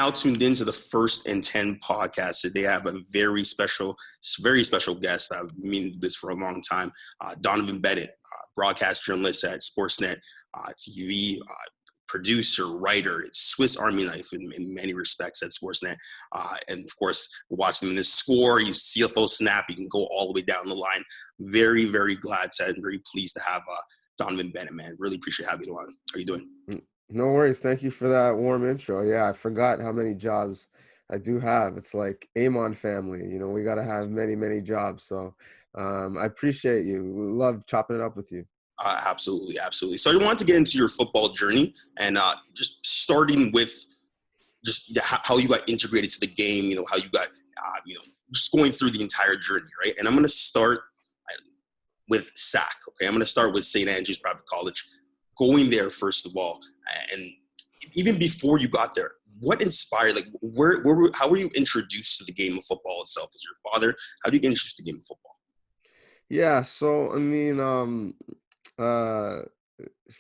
now tuned into the First and 10 podcast. Today I have a very special guest. I've been this for a long time. Donnovan Bennett, broadcast journalist at Sportsnet TV, producer, writer, Swiss Army knife in many respects at Sportsnet. And of course, watching him in this score, you CFO snap, you can go all the way down the line. Very, very glad to and very pleased to have Donnovan Bennett, man. Really appreciate having you on. How are you doing? No worries. Thank you for that warm intro. Yeah, I forgot how many jobs I do have. It's like Amon family. You know, we got to have many, many jobs. So I appreciate you. Love chopping it up with you. Absolutely. So I wanted to get into your football journey and just starting with just how you got integrated to the game, you know, how you got, just going through the entire journey, right? And I'm going to start with SAC, okay? I'm going to start with St. Andrews Private College. Going there, first of all, and even before you got there, what inspired, like, how were you introduced to the game of football itself? As your father, how did you get introduced to the game of football? Yeah, so, I mean, for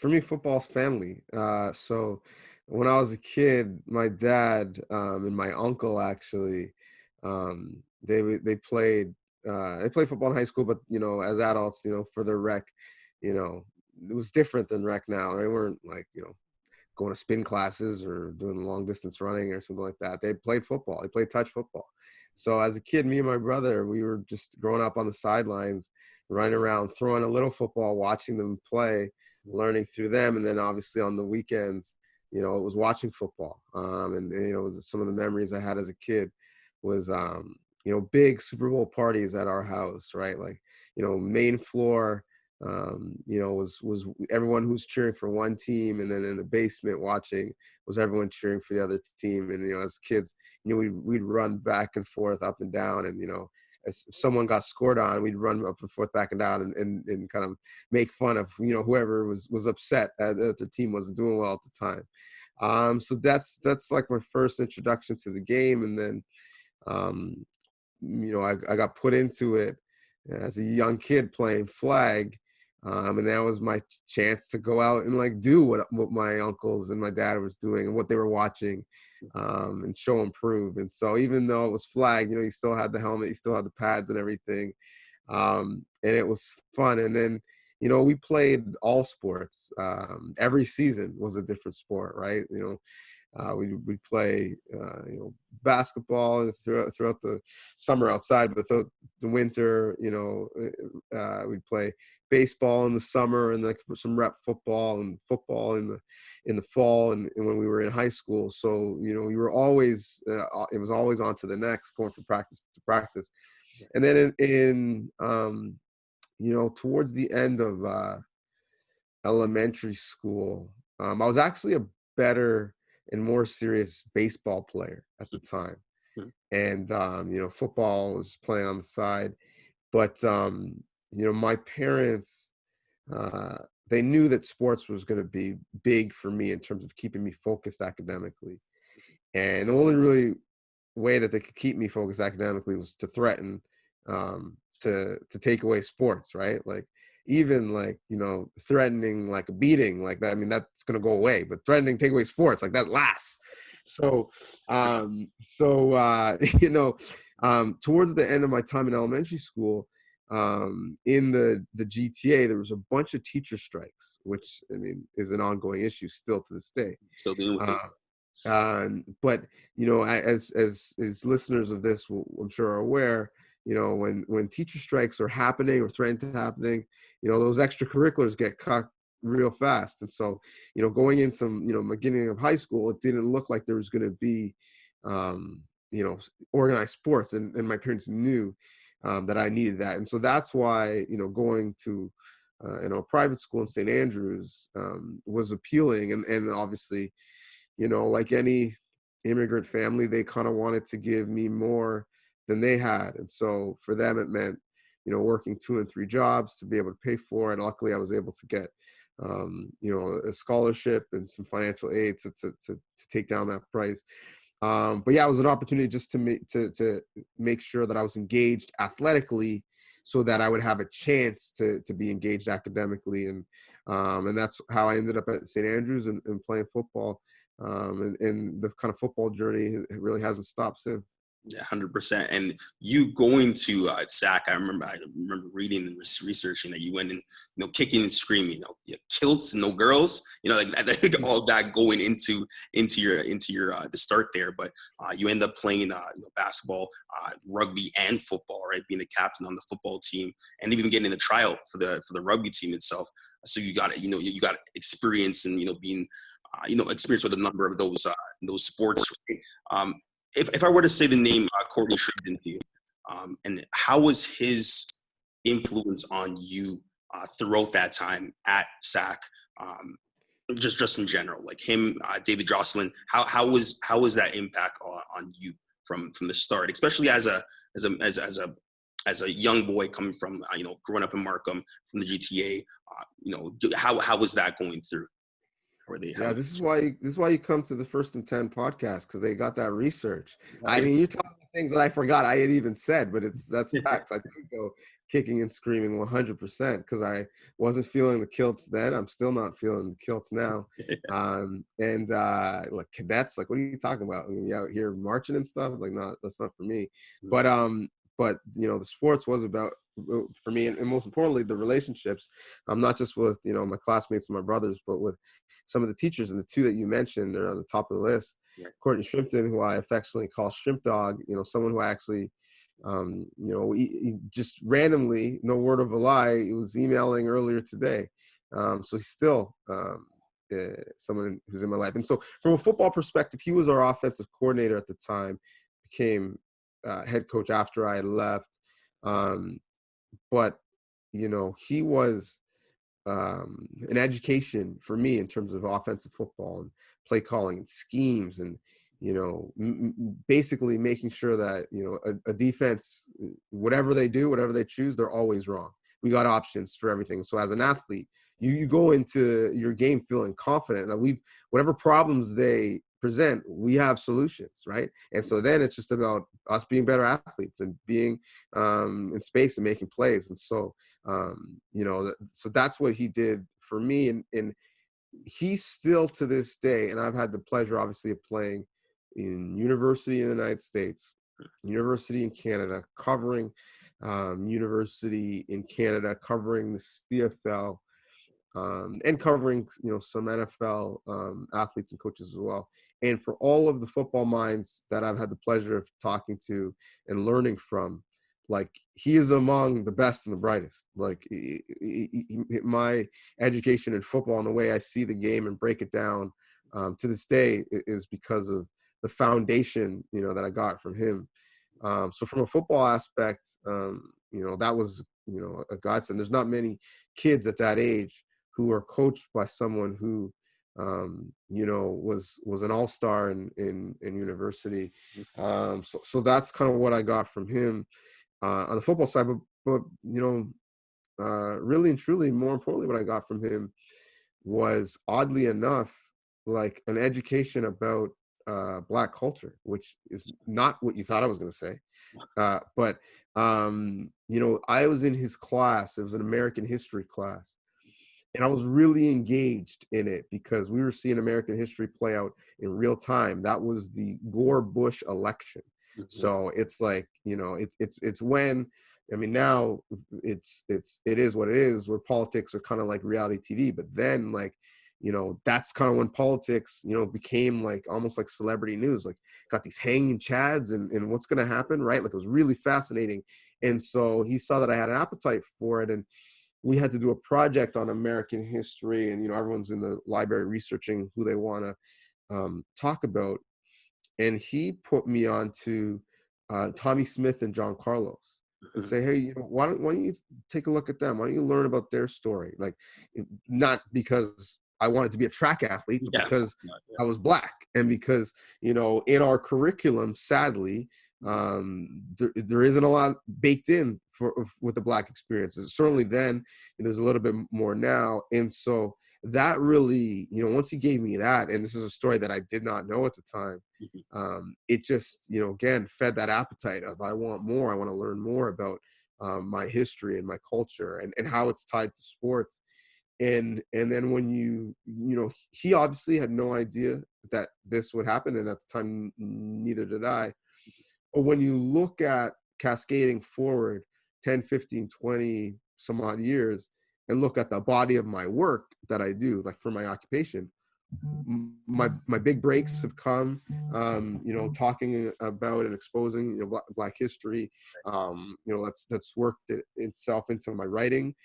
me, football's family. So when I was a kid, my dad and my uncle actually, they played football in high school, but, you know, as adults, you know, for their rec, you know, it was different than rec now. They weren't like, you know, going to spin classes or doing long distance running or something like that. They played football. They played touch football. So as a kid, me and my brother, we were just growing up on the sidelines, running around, throwing a little football, watching them play, learning through them. And then obviously on the weekends, you know, it was watching football. And you know, some of the memories I had as a kid was, you know, big Super Bowl parties at our house, right? Like, you know, main floor, you know, was everyone who's cheering for one team, and then in the basement watching was everyone cheering for the other team. And, you know, as kids, you know, we'd run back and forth, up and down, and, you know, as someone got scored on, we'd run up and forth, back and down, and kind of make fun of, you know, whoever was upset that the team wasn't doing well at the time. So that's like my first introduction to the game. And then, you know, I got put into it as a young kid playing flag. And that was my chance to go out and like do what my uncles and my dad was doing and what they were watching, and show and prove. And so even though it was flag, you know, you still had the helmet, you still had the pads and everything. And it was fun. And then, you know, we played all sports. Every season was a different sport, right? You know, we'd play, you know, basketball throughout the summer outside, but the winter, you know, we'd play baseball in the summer, and like some rep football, and football in the fall, and when we were in high school. So, you know, we were always, it was always on to the next, going from practice to practice. And then in you know, towards the end of elementary school, I was actually a better and more serious baseball player at the time. And, you know, football was playing on the side, but, you know, my parents, they knew that sports was going to be big for me in terms of keeping me focused academically. And the only really way that they could keep me focused academically was to threaten, to take away sports, right? Like, even like, you know, threatening like a beating like that, I mean, that's going to go away, but threatening to take away sports, like, that lasts. So, you know, towards the end of my time in elementary school, in the GTA, there was a bunch of teacher strikes, which, I mean, is an ongoing issue still to this day. Still doing But, you know, as listeners of this I'm sure are aware, you know, when teacher strikes are happening or threatened to happening, you know, those extracurriculars get cut real fast. And so, you know, going into, you know, beginning of high school, it didn't look like there was going to be, you know, organized sports. And my parents knew that I needed that. And so that's why, you know, going to, you know, a private school in St. Andrews was appealing. And obviously, you know, like any immigrant family, they kind of wanted to give me more than they had. And so for them, it meant, you know, working 2 and 3 jobs to be able to pay for it. Luckily, I was able to get, you know, a scholarship and some financial aid to take down that price. But yeah, it was an opportunity just to make sure that I was engaged athletically, so that I would have a chance to be engaged academically. And that's how I ended up at St. Andrews and playing football. and the kind of football journey really hasn't stopped since. Yeah, 100%. And you going to SAC, I remember reading and researching that you went in, kicking and screaming, yeah, kilts and no girls, like I think all that going into your the start there. But you end up playing basketball, rugby, and football, right? Being a captain on the football team, and even getting in the tryout for the rugby team itself. So you got you got experience and being experience with a number of those sports. Right? If I were to say the name Courtney Shrimpton to you, and how was his influence on you throughout that time at SAC, just in general, like him, David Jocelyn, how was that impact on you from the start, especially as a young boy coming from growing up in Markham from the GTA, how was that going through? Yeah, this is why you come to the First and 10 podcast, because they got that research. I mean, you're talking things that I forgot I had even said, but that's facts. I could go kicking and screaming 100% because I wasn't feeling the kilts then. I'm still not feeling the kilts now. Like cadets, like what are you talking about? I mean, you out here marching and stuff? Like, no, that's not for me. But the sports was about, for me, and most importantly, the relationships. Not just with my classmates and my brothers, but with some of the teachers, and the two that you mentioned are on the top of the list. Yeah. Courtney Shrimpton, who I affectionately call Shrimp Dog, someone who I actually, he just randomly, no word of a lie, he was emailing earlier today. So he's still someone who's in my life. And so from a football perspective, he was our offensive coordinator at the time, became head coach after I left. But, he was an education for me in terms of offensive football and play calling and schemes, and basically making sure that a defense, whatever they do, whatever they choose, they're always wrong. We got options for everything. So as an athlete, you go into your game feeling confident that whatever problems they present, we have solutions, right? And so then it's just about us being better athletes and being in space and making plays. And so so that's what he did for me. And he still, to this day, and I've had the pleasure obviously of playing in university in the United States, university in Canada, covering university in Canada, covering the CFL, and covering some NFL athletes and coaches as well. And for all of the football minds that I've had the pleasure of talking to and learning from, like, he is among the best and the brightest. Like, my education in football and the way I see the game and break it down to this day is because of the foundation that I got from him. So from a football aspect, that was a godsend. There's not many kids at that age who are coached by someone who was an all-star in university. So that's kind of what I got from him on the football side. But really and truly, more importantly, what I got from him was, oddly enough, like an education about Black culture, which is not what you thought I was going to say. But I was in his class. It was an American history class. And I was really engaged in it because we were seeing American history play out in real time. That was the Gore-Bush election. Mm-hmm. So it's like, it's when, I mean, now it is what it is, where politics are kind of like reality TV. But then, like, that's kind of when politics, became like almost like celebrity news, like got these hanging chads and what's going to happen, right? Like, it was really fascinating. And so he saw that I had an appetite for it. And we had to do a project on American history, and everyone's in the library researching who they want to talk about. And he put me on to Tommy Smith and John Carlos, and say, hey, why don't you take a look at them? Why don't you learn about their story? Like, not because I wanted to be a track athlete, but because I was Black, and because in our curriculum, sadly, there isn't a lot baked in with the Black experiences. Certainly then, and there's a little bit more now. And so that really, once he gave me that, and this is a story that I did not know at the time, it just, again, fed that appetite of, I want more. I want to learn more about my history and my culture and how it's tied to sports. And then when he obviously had no idea that this would happen, and at the time neither did I. But when you look at cascading forward 10, 15, 20 some odd years and look at the body of my work that I do, like for my occupation, my big breaks have come, talking about and exposing, Black history. That's worked itself into my writing,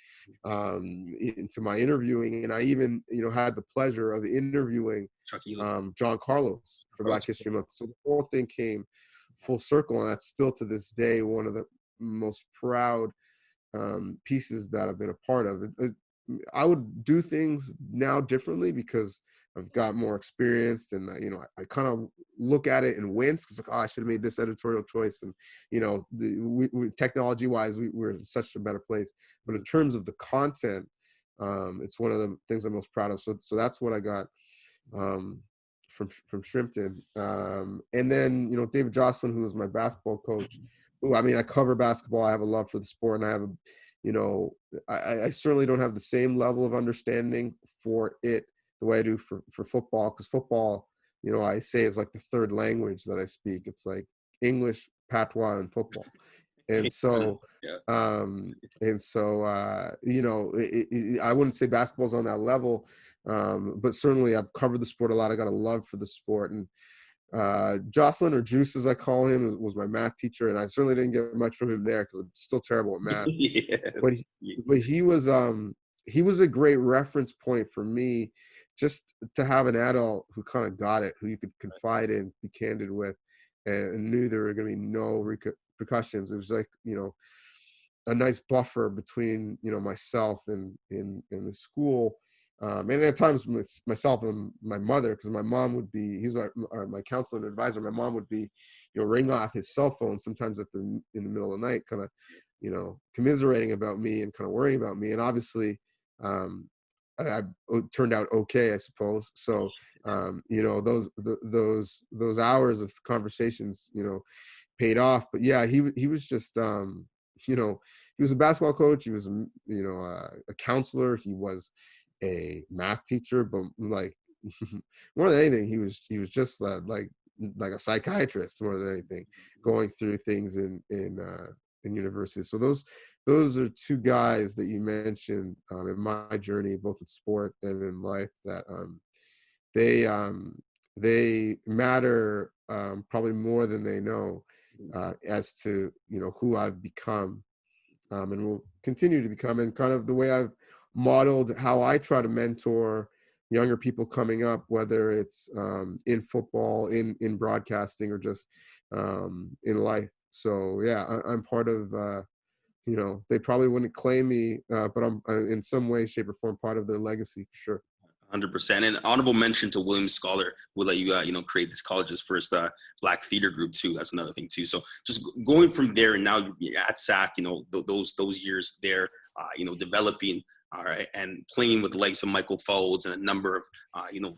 into my interviewing, and I even, had the pleasure of interviewing John Carlos for Black History Month. So the whole thing came full circle, and that's still to this day one of the most proud pieces that I've been a part of. I would do things now differently because I've got more experienced, and I kind of look at it and wince because I should have made this editorial choice, and technology wise we're in such a better place. But in terms of the content, it's one of the things I'm most proud of. So that's what I got from Shrimpton, and then David Jocelyn, who was my basketball coach. I cover basketball. I have a love for the sport, and I have I certainly don't have the same level of understanding for it the way I do for football, because football, I say is like the third language that I speak. It's like English, patois, and football. And so, I wouldn't say basketball's on that level, but certainly I've covered the sport a lot. I got a love for the sport, and Jocelyn, or Juice as I call him, was my math teacher, and I certainly didn't get much from him there because I'm still terrible at math. But he was a great reference point for me, just to have an adult who kind of got it, who you could confide in, be candid with, and knew there were going to be no repercussions. It was like a nice buffer between myself and the school. And at times myself and my mother, because my mom would be, he's my counselor and advisor. My mom would be, ring off his cell phone sometimes in the middle of the night, kind of, commiserating about me and kind of worrying about me. And obviously, I turned out okay, I suppose. So, those hours of conversations, paid off. But yeah, he was just, he was a basketball coach. He was, a counselor. He was a math teacher, but like more than anything, he was just like a psychiatrist more than anything, going through things in university. So those are two guys that you mentioned in my journey, both in sport and in life, that they matter probably more than they know, as to who I've become, and will continue to become, and kind of the way I've modeled how I try to mentor younger people coming up, whether it's in football, in broadcasting, or just in life. So yeah, I'm part of, they probably wouldn't claim me, but I'm in some way, shape, or form part of their legacy for sure. 100%. And honorable mention to William Scholar, will let you, create this college's first Black theater group too. That's another thing too. So just going from there, and now you're at SAC, those years there, developing, all right, and playing with the likes of Michael Folds and a number of,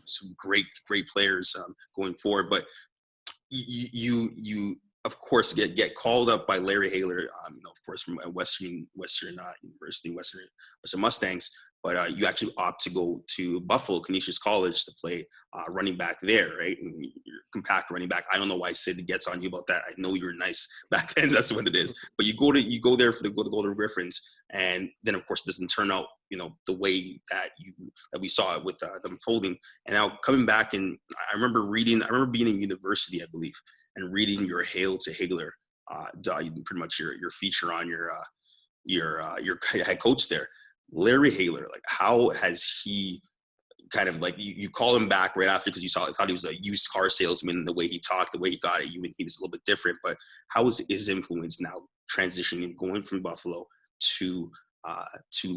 some great players going forward. But you of course get called up by Larry Haler, of course from Western University, Western Mustangs. But you actually opt to go to Buffalo, Canisius College, to play running back there, right? And you're compact running back. I don't know why Sid gets on you about that. I know you were nice back then. That's what it is. But you go there for the Golden Griffins, and then of course it doesn't turn out, the way that we saw it with them folding. And now coming back, and I remember being in university, I believe, and reading your Hail to Hagler, pretty much your feature on your head coach there. Larry Haler, like, how has he kind of, like, you call him back right after because I thought he was a used car salesman, the way he talked, the way he got at you, and he was a little bit different. But how is his influence now transitioning, going from Buffalo to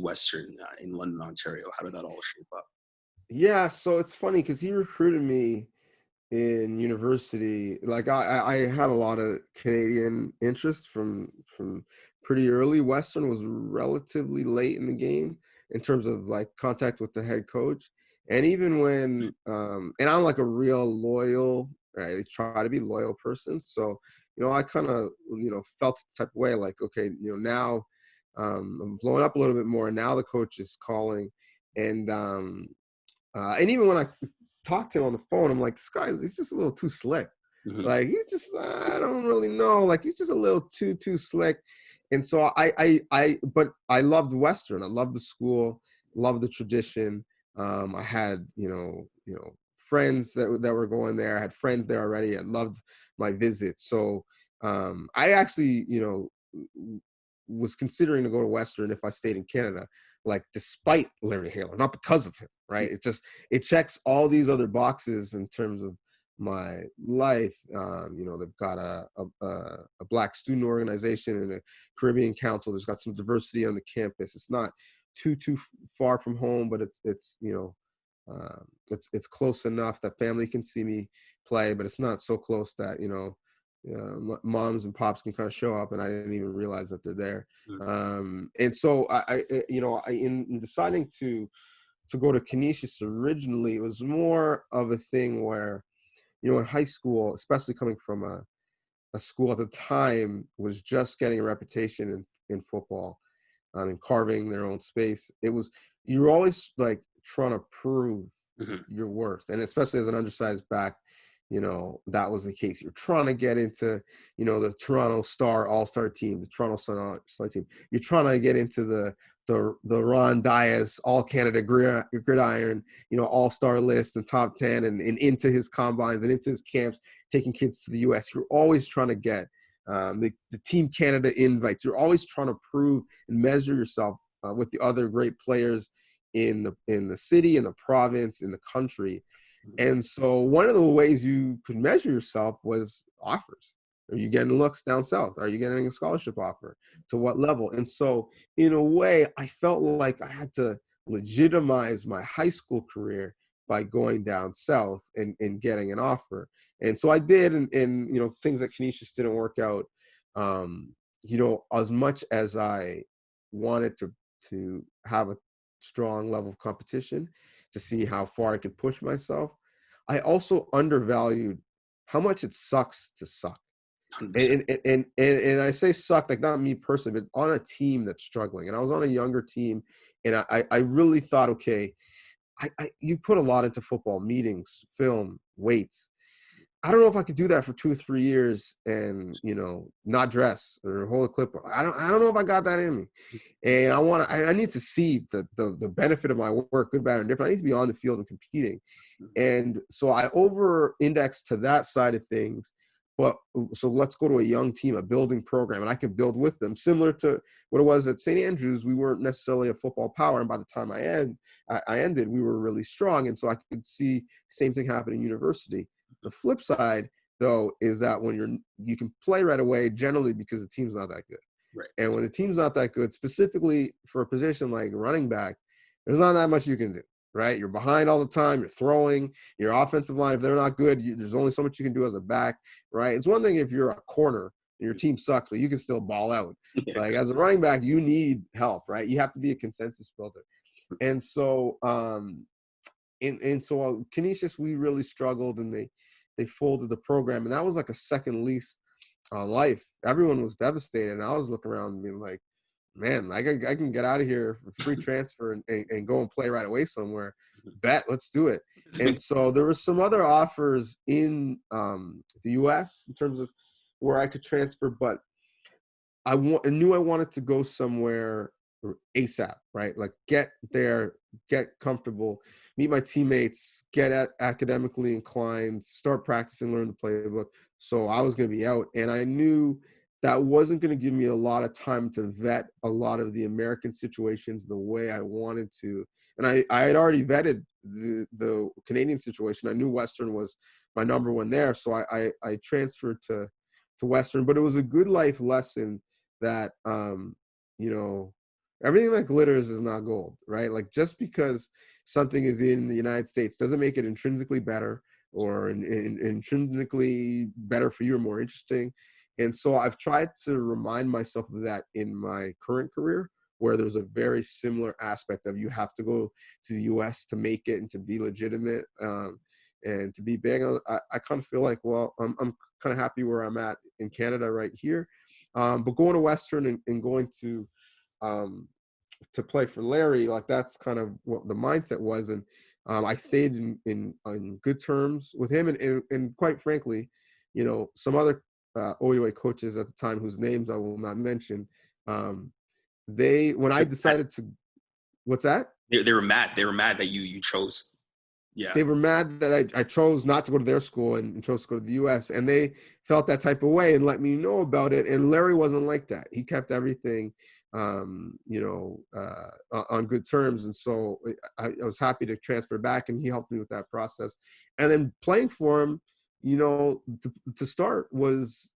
Western in London, Ontario? How did that all shape up? Yeah, so it's funny because he recruited me in university. Like I had a lot of Canadian interest from pretty early. Western was relatively late in the game in terms of like contact with the head coach. And even when and I'm like a real loyal, I try to be loyal person. So, I kind of, felt the type of way like, okay, now I'm blowing up a little bit more, and now the coach is calling. And even when I talked to him on the phone, I'm like, this guy, he's just a little too slick. Mm-hmm. Like, he's just, I don't really know. Like, he's just a little too slick. And so but I loved Western. I loved the school, loved the tradition. I had, friends that were going there. I had friends there already. I loved my visit. So I actually, was considering to go to Western if I stayed in Canada, like despite Larry Haler, not because of him, right? It checks all these other boxes in terms of my life. They've got a Black student organization and a Caribbean council. There's got some diversity on the campus. It's not too far from home, but it's close enough that family can see me play, but it's not so close that moms and pops can kind of show up and I didn't even realize that they're there. And so in deciding to go to Canisius originally, it was more of a thing where, in high school, especially coming from a school at the time was just getting a reputation in football, and carving their own space. You were always like trying to prove your worth, and especially as an undersized back, that was the case. You're trying to get into, the Toronto Star All-Star team, the Toronto Sun All-Star team. You're trying to get into the Ron Dias All Canada Gridiron, All-Star list and top 10, and into his combines and into his camps, taking kids to the U.S. You're always trying to get the Team Canada invites. You're always trying to prove and measure yourself with the other great players in the city, in the province, in the country. And so one of the ways you could measure yourself was offers. Are you getting looks down south? Are you getting a scholarship offer? To what level? And so in a way, I felt like I had to legitimize my high school career by going down south and getting an offer. And so I did, and things at Canisius didn't work out, as much as I wanted to have a strong level of competition to see how far I could push myself. I also undervalued how much it sucks to suck. And I say suck, like not me personally, but on a team that's struggling. And I was on a younger team, and I really thought, okay, you put a lot into football, meetings, film, weights. I don't know if I could do that for 2 or 3 years and, not dress or hold a clipboard. I don't know if I got that in me. And I need to see the benefit of my work, good, bad, and different. I need to be on the field and competing. And so I over-indexed to that side of things. But so let's go to a young team, a building program, and I can build with them. Similar to what it was at St. Andrews, we weren't necessarily a football power. And by the time I ended, we were really strong. And so I could see the same thing happen in university. The flip side, though, is that when you can play right away, generally because the team's not that good. Right. And when the team's not that good, specifically for a position like running back, there's not that much you can do, right? You're behind all the time. You're throwing. Your offensive line, if they're not good, there's only so much you can do as a back, right? It's one thing if you're a corner and your team sucks, but you can still ball out. Yeah. Like as a running back, you need help, right? You have to be a consensus builder. And so so Canisius, we really struggled, and they folded the program, and that was like a second lease on life. Everyone was devastated, and I was looking around and being like, man, I can get out of here for free transfer and go and play right away somewhere. Bet, let's do it. And so there were some other offers in the U.S. in terms of where I could transfer, but I knew I wanted to go somewhere ASAP, right? Like get there, get comfortable, meet my teammates, get academically inclined, start practicing, learn the playbook. So I was going to be out, and I knew that wasn't going to give me a lot of time to vet a lot of the American situations the way I wanted to. And I had already vetted the Canadian situation. I knew Western was my number one there, so I transferred to Western. But it was a good life lesson that everything that glitters is not gold, right? Like just because something is in the United States doesn't make it intrinsically better or intrinsically better for you or more interesting. And so I've tried to remind myself of that in my current career, where there's a very similar aspect of you have to go to the US to make it and to be legitimate and to be big. I kind of feel like, well, I'm kind of happy where I'm at in Canada right here. But going to Western and going to to play for Larry, like that's kind of what the mindset was. And I stayed in good terms with him. And quite frankly, some other OUA coaches at the time, whose names I will not mention, when I decided to, what's that? They were mad. They were mad that you chose. Yeah. They were mad that I chose not to go to their school and chose to go to the U.S. And they felt that type of way and let me know about it. And Larry wasn't like that. He kept everything, on good terms. And so I was happy to transfer back, and he helped me with that process. And then playing for him, to start was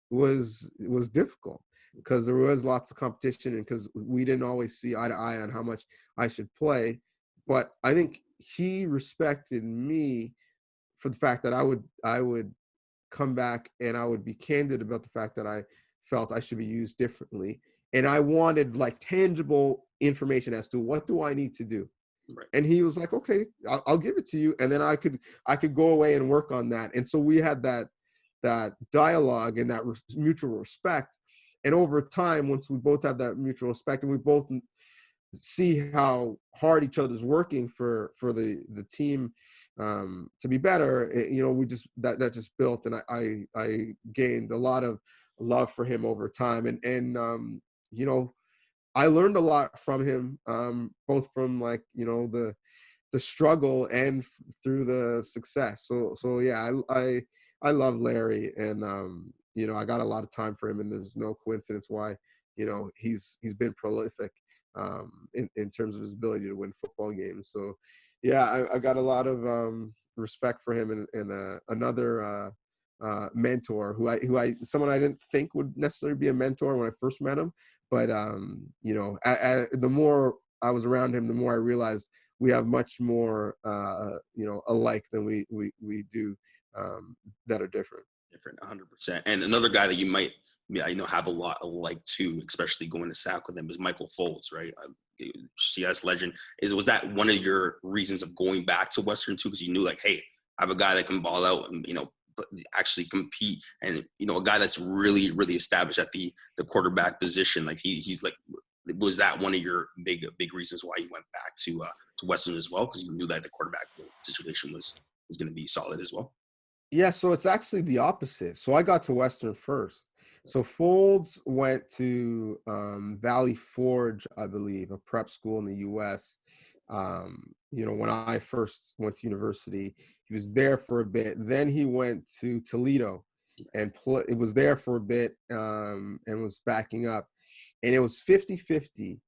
difficult because there was lots of competition and because we didn't always see eye to eye on how much I should play. But I think he respected me for the fact that I would come back and I would be candid about the fact that I felt I should be used differently. And I wanted like tangible information as to what do I need to do. Right. And he was like, okay, I'll give it to you. And then I could go away and work on that. And so we had that dialogue and that mutual respect. And over time, once we both have that mutual respect and we both see how hard each other's working for the team to be better, we just that just built, and I gained a lot of love for him over time, and I learned a lot from him, both from the struggle and through the success. So yeah, I love Larry, and I got a lot of time for him, and there's no coincidence why he's been prolific in terms of his ability to win football games. So yeah, I got a lot of respect for him, and another mentor who someone I didn't think would necessarily be a mentor when I first met him, but the more I was around him, the more I realized we have much more alike than we do that are different. 100%. And another guy that you might have a lot alike too, especially going to SAC with him, is Michael Folds, right? CS legend. Was that one of your reasons of going back to Western too? Because you knew like, hey, I have a guy that can ball out and actually compete, and a guy that's really, really established at the quarterback position. Like he's like, was that one of your big reasons why you went back to Western as well? Because you knew that the quarterback situation was going to be solid as well. Yeah, so it's actually the opposite. So I got to Western first. So Folds went to Valley Forge, I believe, a prep school in the U.S. When I first went to university, he was there for a bit. Then he went to Toledo and it was there for a bit and was backing up. And it was 50-50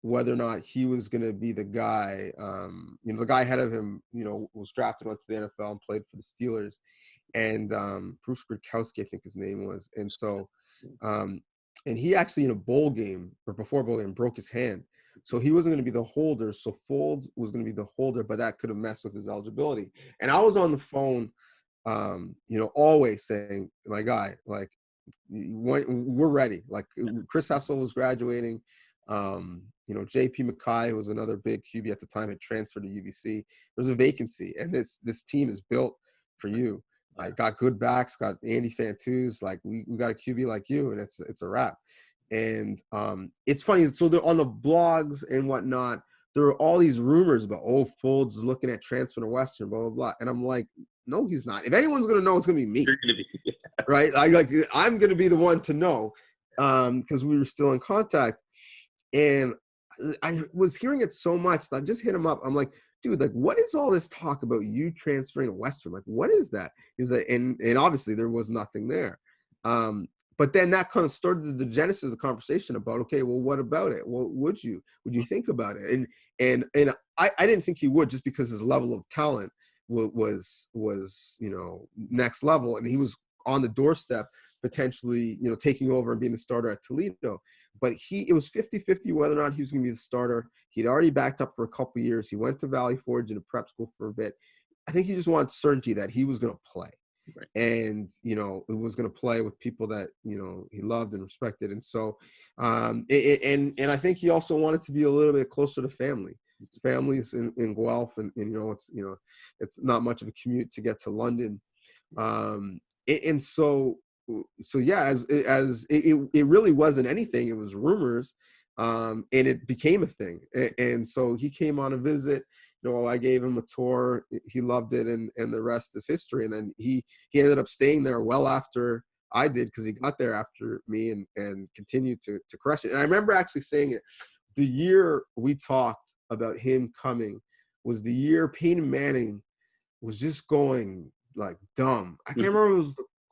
whether or not he was going to be the guy. The guy ahead of him, was drafted onto the NFL and played for the Steelers. And Bruce Gradkowski, I think his name was. And so, and he actually in a bowl game or before a bowl game broke his hand. So he wasn't going to be the holder. So Folds was going to be the holder, but that could have messed with his eligibility. And I was on the phone, always saying, my guy, like, we're ready. Like Chris Hessel was graduating. JP McKay was another big QB at the time, had transferred to UBC. There's a vacancy, and this team is built for you. I got good backs, got Andy Fantuz. Like we got a QB like you, and it's a wrap. And it's funny. So they're on the blogs and whatnot. There are all these rumors about Folds is looking at transfer to Western, blah blah blah. And I'm like, no, he's not. If anyone's gonna know, it's gonna be me. You're gonna be, right? I'm gonna be the one to know, because we were still in contact. And I was hearing it so much that I just hit him up. I'm like, dude, like, what is all this talk about you transferring to Western? Like, what is that? Is that, and obviously there was nothing there. But then that kind of started the genesis of the conversation about, okay, well, what about it? Well, would you think about it? And I didn't think he would, just because his level of talent was next level, and he was on the doorstep potentially, taking over and being the starter at Toledo. But it was 50-50 whether or not he was going to be the starter. He'd already backed up for a couple of years. He went to Valley Forge in a prep school for a bit. I think he just wanted certainty that he was going to play. Right. And, it was going to play with people that, he loved and respected. And so, and I think he also wanted to be a little bit closer to family. His family's in Guelph, and it's not much of a commute to get to London. And so yeah, as it really wasn't anything. It was rumors. And it became a thing. And so he came on a visit. I gave him a tour. He loved it, and the rest is history. And then he ended up staying there well after I did, because he got there after me and continued to crush it. And I remember actually saying it. The year we talked about him coming was the year Peyton Manning was just going like dumb. I can't remember.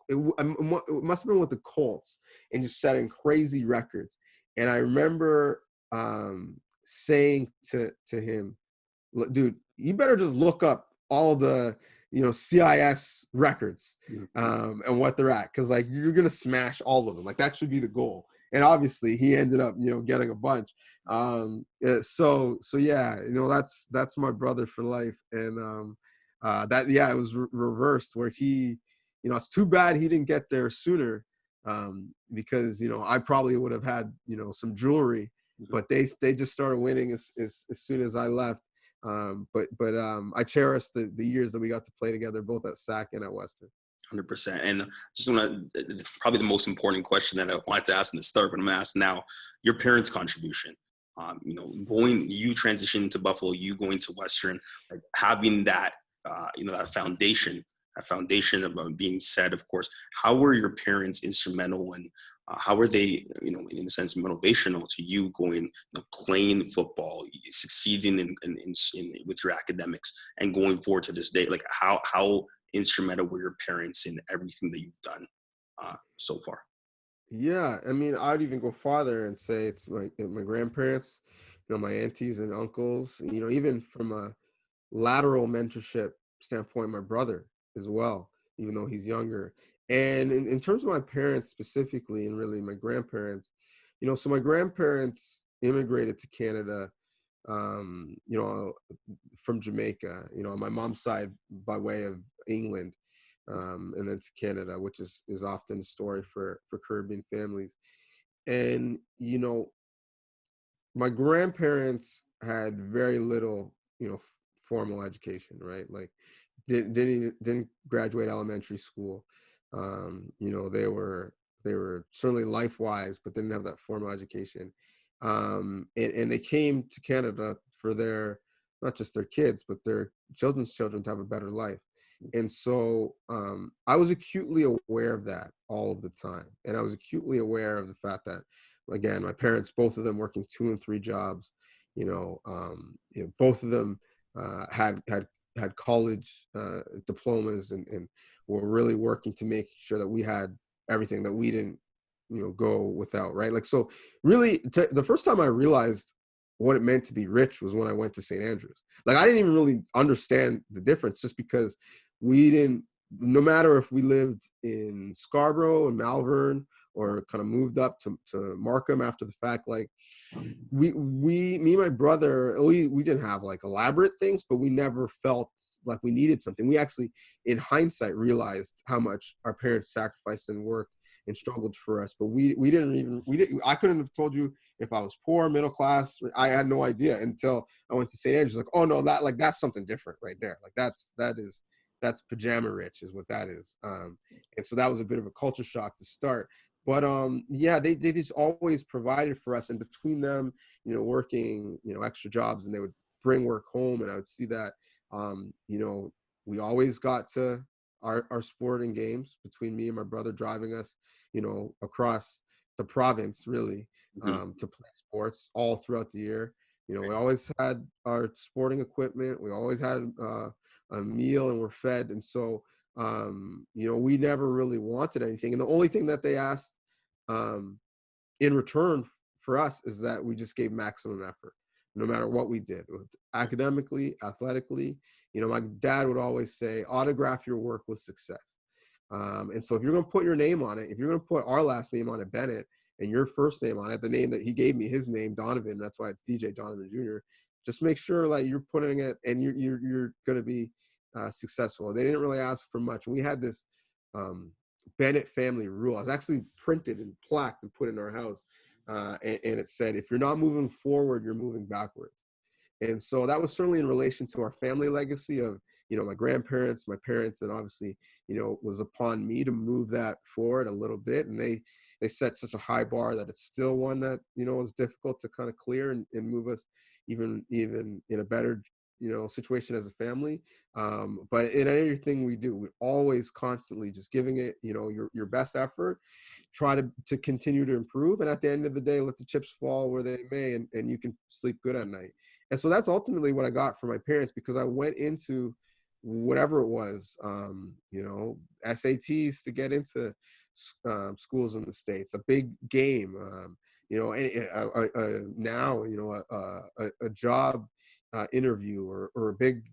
It must have been with the Colts, and just setting crazy records. And I remember saying to him, "Look, dude, you better just look up all the CIS records and what they're at, because like you're gonna smash all of them. Like that should be the goal." And obviously he ended up getting a bunch. So yeah, that's my brother for life. And it was reversed, where he, it's too bad he didn't get there sooner, because I probably would have had some jewelry, but they just started winning as soon as I left. But I cherish the years that we got to play together, both at SAC and at Western. 100%. And just want to, probably the most important question that I wanted to ask in the start, but I'm going to ask now, your parents' contribution. You transitioning to Buffalo, you going to Western, like having that, that foundation of being said, of course. How were your parents instrumental, and how were they, in a sense, motivational to you going, playing football, succeeding in with your academics, and going forward to this day? Like how instrumental were your parents in everything that you've done so far? Yeah, I mean, I'd even go farther and say it's my grandparents, my aunties and uncles, even from a lateral mentorship standpoint, my brother as well, even though he's younger. And in terms of my parents specifically, and really my grandparents, so my grandparents immigrated to Canada, from Jamaica, on my mom's side by way of England, and then to Canada, which is often a story for Caribbean families. And, my grandparents had very little, formal education, right? Like didn't graduate elementary school. They were certainly life wise, but didn't have that formal education. And they came to Canada for their, not just their kids, but their children's children to have a better life. And so I was acutely aware of that all of the time. And I was acutely aware of the fact that, again, my parents, both of them working 2 and 3 jobs, both of them had college diplomas, and were really working to make sure that we had everything, that we didn't, go without, right? Like, so really the first time I realized what it meant to be rich was when I went to St. Andrews. Like, I didn't even really understand the difference, just because we didn't, no matter if we lived in Scarborough and Malvern, or kind of moved up to Markham after the fact, like me and my brother, we didn't have like elaborate things, but we never felt like we needed something. We actually, in hindsight, realized how much our parents sacrificed and worked and struggled for us. But I couldn't have told you if I was poor, middle class. I had no idea until I went to St. Andrews. Like, oh no, that's something different right there. Like that's pajama rich is what that is. And so that was a bit of a culture shock to start. But yeah, they just always provided for us, and between them, working, extra jobs, and they would bring work home, and I would see that, we always got to our sporting games, between me and my brother driving us, across the province, really, to play sports all throughout the year. We always had our sporting equipment. We always had a meal, and we're fed. And so, we never really wanted anything. And the only thing that they asked in return for us is that we just gave maximum effort, no matter what we did, academically, athletically. My dad would always say, autograph your work with success. And so if you're going to put your name on it, if you're going to put our last name on it, Bennett, and your first name on it, the name that he gave me, his name, Donnovan, that's why it's DJ Donnovan Jr., just make sure that you're putting it, and you're going to be successful. They didn't really ask for much. We had this Bennett family rule. It was actually printed and plaqued and put in our house. And it said, if you're not moving forward, you're moving backwards. And so that was certainly in relation to our family legacy of, my grandparents, my parents, and obviously, it was upon me to move that forward a little bit. And they set such a high bar that it's still one that, is difficult to kind of clear and move us even in a better, situation as a family. But in anything we do, we always constantly just giving it, your best effort, try to continue to improve. And at the end of the day, let the chips fall where they may, and you can sleep good at night. And so that's ultimately what I got from my parents, because I went into whatever it was, SATs to get into schools in the States, a big game, now, a job interview or a big,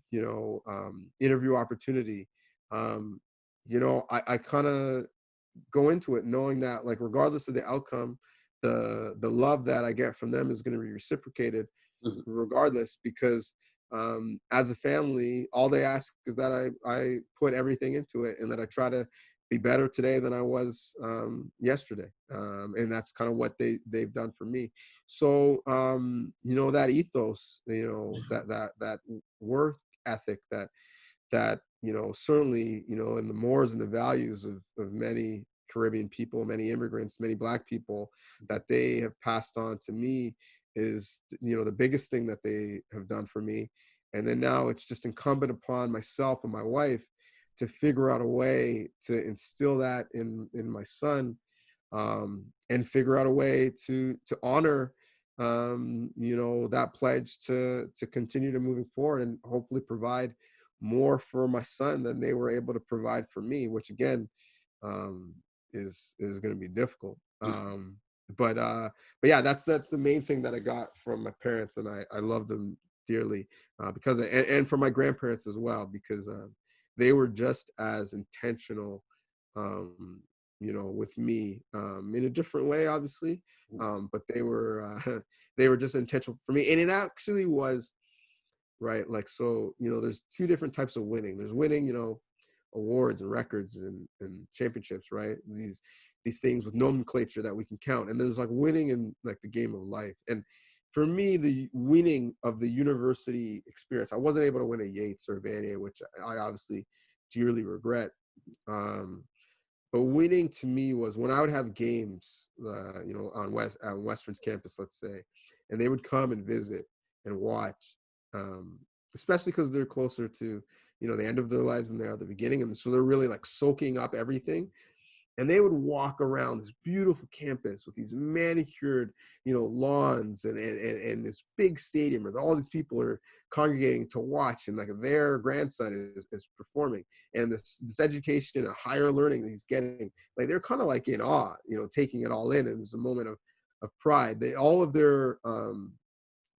interview opportunity. I kind of go into it knowing that, like, regardless of the outcome, the love that I get from them is going to be reciprocated regardless, because as a family, all they ask is that I put everything into it, and that I try to be better today than I was yesterday. And that's kind of what they've done for me. So, that ethos, that work ethic that certainly, in the mores and the values of many Caribbean people, many immigrants, many Black people, that they have passed on to me is, the biggest thing that they have done for me. And then now it's just incumbent upon myself and my wife to figure out a way to instill that in my son, and figure out a way to honor, that pledge to continue to moving forward, and hopefully provide more for my son than they were able to provide for me, which again, is going to be difficult. But yeah, that's the main thing that I got from my parents, and I love them dearly, because and from my grandparents as well, because they were just as intentional, with me, in a different way, obviously, but they were they were just intentional for me. And it actually was right, like, so, there's two different types of winning. There's winning, awards and records and championships, right? These things with nomenclature that we can count. And there's like winning in like the game of life. And for me, the winning of the university experience, I wasn't able to win a Yates or Vanier, which I obviously dearly regret. But winning to me was when I would have games, on Western's campus, let's say, and they would come and visit and watch, especially because they're closer to, the end of their lives than they are at the beginning. And so they're really like soaking up everything. And they would walk around this beautiful campus with these manicured, lawns and this big stadium where all these people are congregating to watch, and like their grandson is performing, and this education and higher learning that he's getting, like they're kind of like in awe, taking it all in. And it's a moment of pride. All of their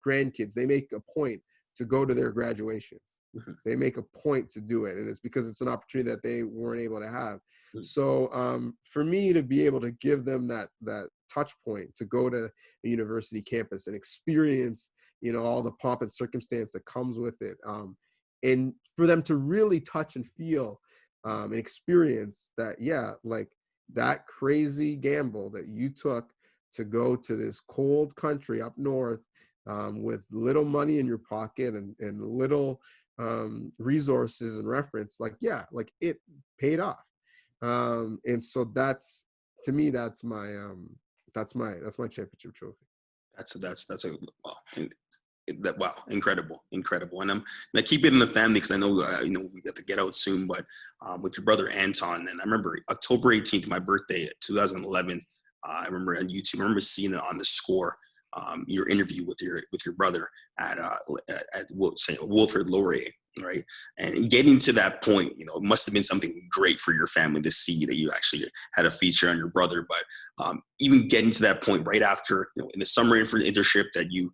grandkids, they make a point to go to their graduations. They make a point to do it, and it's because it's an opportunity that they weren't able to have. So for me to be able to give them that touch point to go to a university campus and experience, all the pomp and circumstance that comes with it, and for them to really touch and feel and experience that, yeah, like that crazy gamble that you took to go to this cold country up north, with little money in your pocket and little resources and reference, like, yeah, like it paid off. And so that's, to me, that's my championship trophy. That's a wow, incredible. And I keep it in the family because I know we got to get out soon, but with your brother Anton. And I remember October 18th, my birthday, 2011. I remember on YouTube. I remember seeing it on the score. Your interview with your brother at Wilfrid Laurier, right? And getting to that point, it must have been something great for your family to see that you actually had a feature on your brother. But even getting to that point right after, in the summer internship that you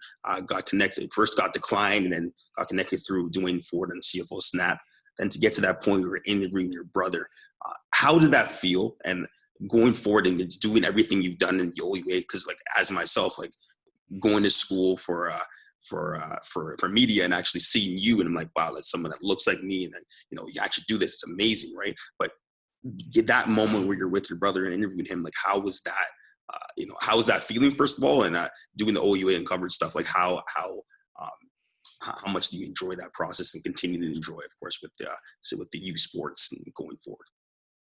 first got declined and then got connected through Dwayne Ford and CFO Snap, and to get to that point, you were interviewing your brother. How did that feel? And going forward and doing everything you've done in the OUA, because like as myself, like going to school for media and actually seeing you, and I'm like, wow, that's someone that looks like me, and then you actually do this. It's amazing, right? But that moment where you're with your brother and interviewing him, like how was that? How was that feeling, first of all, and doing the OUA and coverage stuff? Like how how much do you enjoy that process and continue to enjoy, of course, with the youth sports and going forward?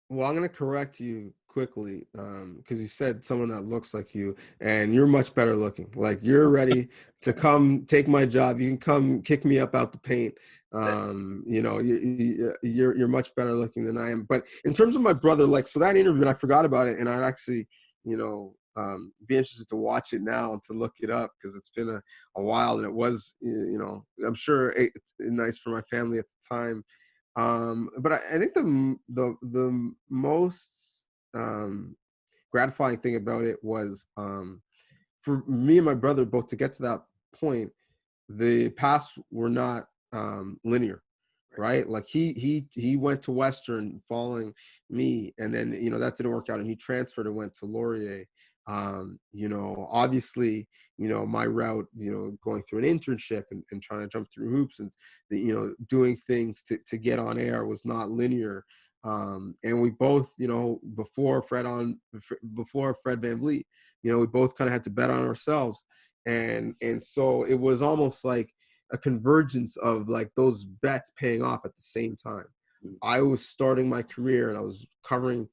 Well, I'm going to correct you quickly because you said someone that looks like you, and you're much better looking. Like you're ready to come take my job. You can come kick me up out the paint. You're much better looking than I am. But in terms of my brother, like, so that interview, and I forgot about it, and I'd actually, be interested to watch it now and to look it up because it's been a while, and it was, I'm sure it's nice for my family at the time. But I think the most gratifying thing about it was for me and my brother both to get to that point. The paths were not linear, right? Like he went to Western following me, and then that didn't work out, and he transferred and went to Laurier. Obviously, my route, going through an internship and trying to jump through hoops and doing things to get on air was not linear. And we both, before Fred Van Vliet, we both kind of had to bet on ourselves. And so it was almost like a convergence of like those bets paying off at the same time. I was starting my career and I was covering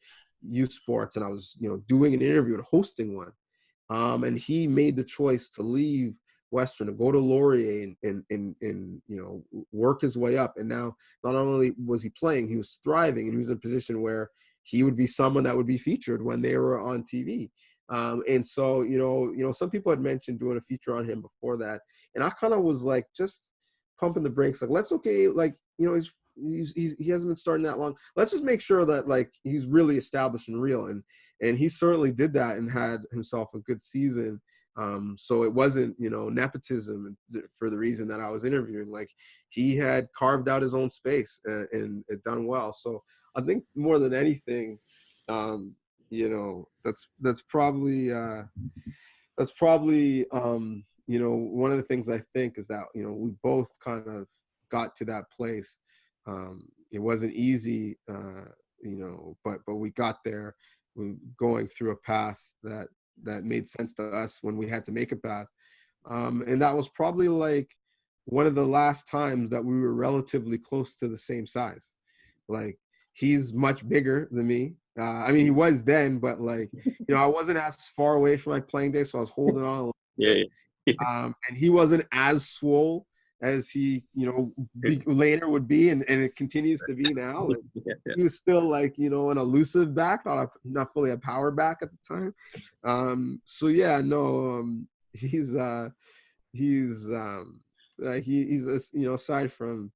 youth sports, and I was, doing an interview and hosting one. And he made the choice to leave Western to go to Laurier and work his way up. And now not only was he playing, he was thriving, and he was in a position where he would be someone that would be featured when they were on TV. And so, some people had mentioned doing a feature on him before that. And I kind of was like, just pumping the brakes. Like, he hasn't been starting that long. Let's just make sure that like he's really established and real. And he certainly did that and had himself a good season. So it wasn't, nepotism for the reason that I was interviewing. Like he had carved out his own space and done well. So I think more than anything, that's probably one of the things I think is that, we both kind of got to that place. It wasn't easy, but we got there. We going through a path that made sense to us when we had to make a path. And that was probably like one of the last times that we were relatively close to the same size. Like he's much bigger than me. I mean, he was then, but like, I wasn't as far away from my playing day, so I was holding on a little bit. And he wasn't as swole as he, later would be, and it continues to be now. He was still like, an elusive back, not fully a power back at the time. So yeah, no, he's aside from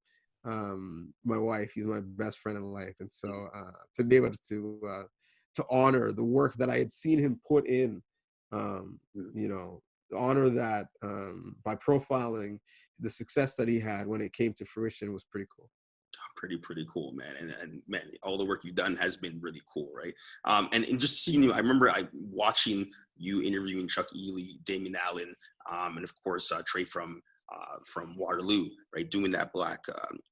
my wife, he's my best friend in life. And so to be able to honor the work that I had seen him put in, honor that by profiling the success that he had when it came to fruition was pretty cool. Pretty cool, man. And man, all the work you've done has been really cool, right? And just seeing you, I remember watching you interviewing Chuck Ely, Damian Allen, and of course Trey from Waterloo, right? Doing that black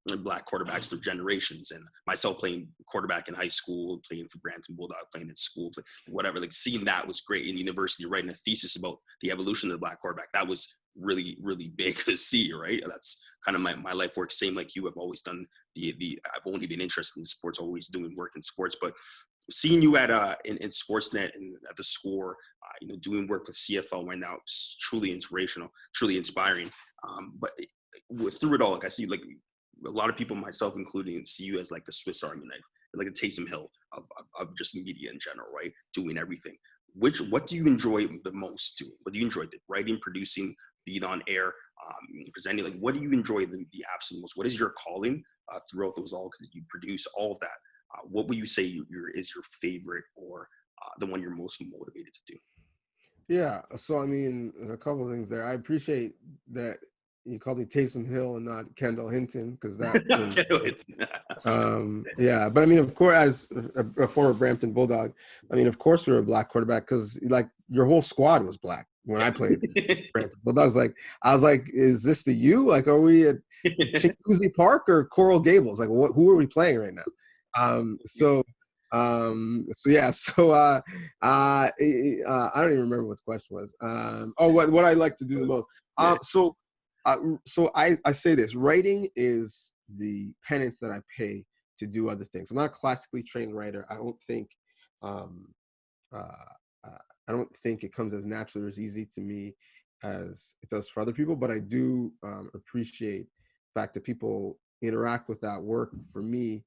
quarterbacks through generations, and myself playing quarterback in high school, playing for Brampton Bulldog, playing in school, whatever. Like seeing that was great. In university, writing a thesis about the evolution of the black quarterback, that was really, really big to see, right? That's kind of my life work. Same like you, have always done I've only been interested in sports, always doing work in sports, but seeing you at in Sportsnet and at the Score, doing work with CFL right now, is truly inspirational, truly inspiring. But through it all, like I see, like a lot of people, myself including, see you as like the Swiss Army knife, like a Taysom Hill of just media in general, right? Doing everything. What do you enjoy the most doing? What do you enjoy? The writing, producing, being on air, presenting? Like, what do you enjoy the absolute most? What is your calling throughout those all? Because you produce all of that. What would you say is your favorite, or the one you're most motivated to do? Yeah, so I mean, a couple of things there. I appreciate that you called me Taysom Hill and not Kendall Hinton, because that yeah, but I mean, of course, as a former Brampton Bulldog, I mean, of course we were a black quarterback, because like your whole squad was black when I played Brampton Bulldogs. Like I was like, is this the U? Like, are we at Chinguzi Park or Coral Gables? Like, who are we playing right now? So yeah, so I don't even remember what the question was. What I like to do the most. So So I say this: writing is the penance that I pay to do other things. I'm not a classically trained writer. I don't think uh, I don't think it comes as naturally or as easy to me as it does for other people, but I do appreciate the fact that people interact with that work for me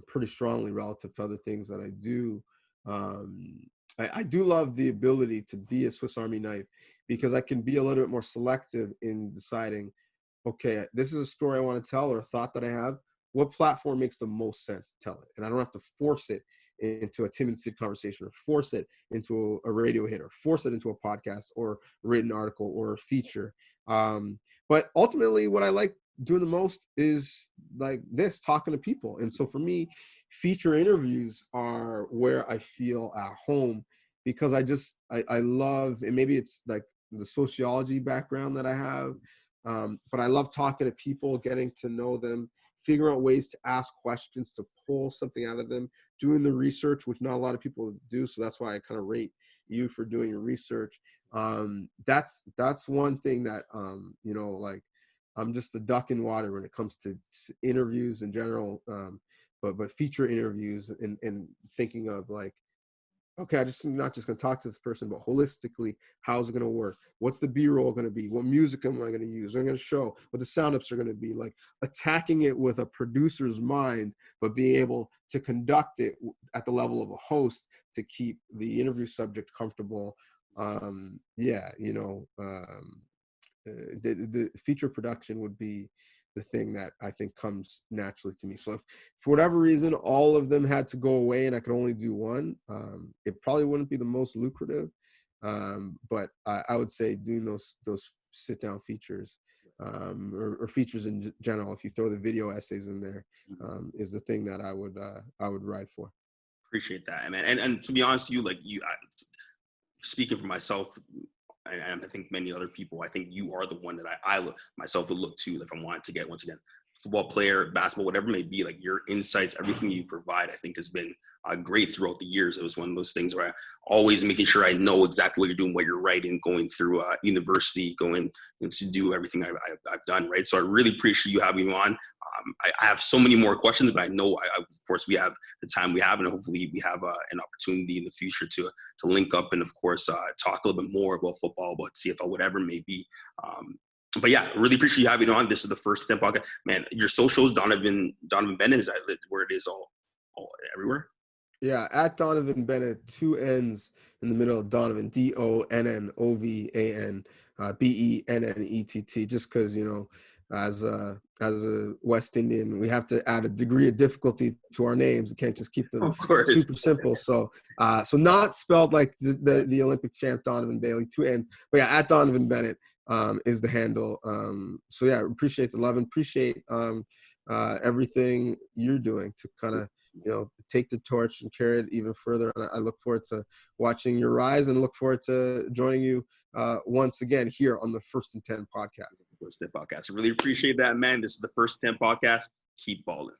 pretty strongly relative to other things that I do. Um, I do love the ability to be a Swiss Army knife because I can be a little bit more selective in deciding, okay, this is a story I want to tell or a thought that I have. What platform makes the most sense to tell it? And I don't have to force it into a Tim and Sid conversation or force it into a radio hit or force it into a podcast or a written article or a feature. But ultimately what I like doing the most is like this, talking to people. And so for me, feature interviews are where I feel at home because I love, and maybe it's like the sociology background that I have, but I love talking to people, getting to know them, figuring out ways to ask questions, to pull something out of them, doing the research, which not a lot of people do. So that's why I kind of rate you for doing your research. That's one thing that, like I'm just a duck in water when it comes to interviews in general. But feature interviews and thinking of like, okay, I'm not just going to talk to this person, but holistically, how's it going to work? What's the B-roll going to be? What music am I going to use? What am I going to show? What the sound ups are going to be? Like attacking it with a producer's mind, but being able to conduct it at the level of a host to keep the interview subject comfortable. The feature production would be the thing that I think comes naturally to me. So if for whatever reason all of them had to go away and I could only do one, it probably wouldn't be the most lucrative. But I would say doing those sit down features or features in general, if you throw the video essays in there, is the thing that I would ride for. Appreciate that, man. And to be honest with you, speaking for myself, and I think many other people, I think you are the one that I look myself would look to if I wanted to get, once again, football player, basketball, whatever it may be. Like your insights, everything you provide, I think has been great throughout the years. It was one of those things where I always making sure I know exactly what you're doing, what you're writing, going through university, going to do everything I've done, right? So I really appreciate you having me on. I have so many more questions, but I know, of course, we have the time we have, and hopefully we have an opportunity in the future to link up and, of course, talk a little bit more about football, about CFL, whatever it may be. But yeah, really appreciate you having me on. This is the first 10 podcast. Man, your socials, Donnovan Bennett, is that where it is all everywhere? Yeah, at Donnovan Bennett, 2 N's in the middle of Donovan, DONNOVAN, BENNETT, just because, as a West Indian, we have to add a degree of difficulty to our names. We can't just keep them super simple. So not spelled like the Olympic champ Donovan Bailey, 2 N's. But yeah, at Donnovan Bennett is the handle. So yeah, appreciate the love and appreciate everything you're doing to kind of, take the torch and carry it even further. And I look forward to watching your rise and look forward to joining you once again here on the First and 10 podcast. First 10 podcast. I really appreciate that, man. This is the First 10 podcast. Keep balling.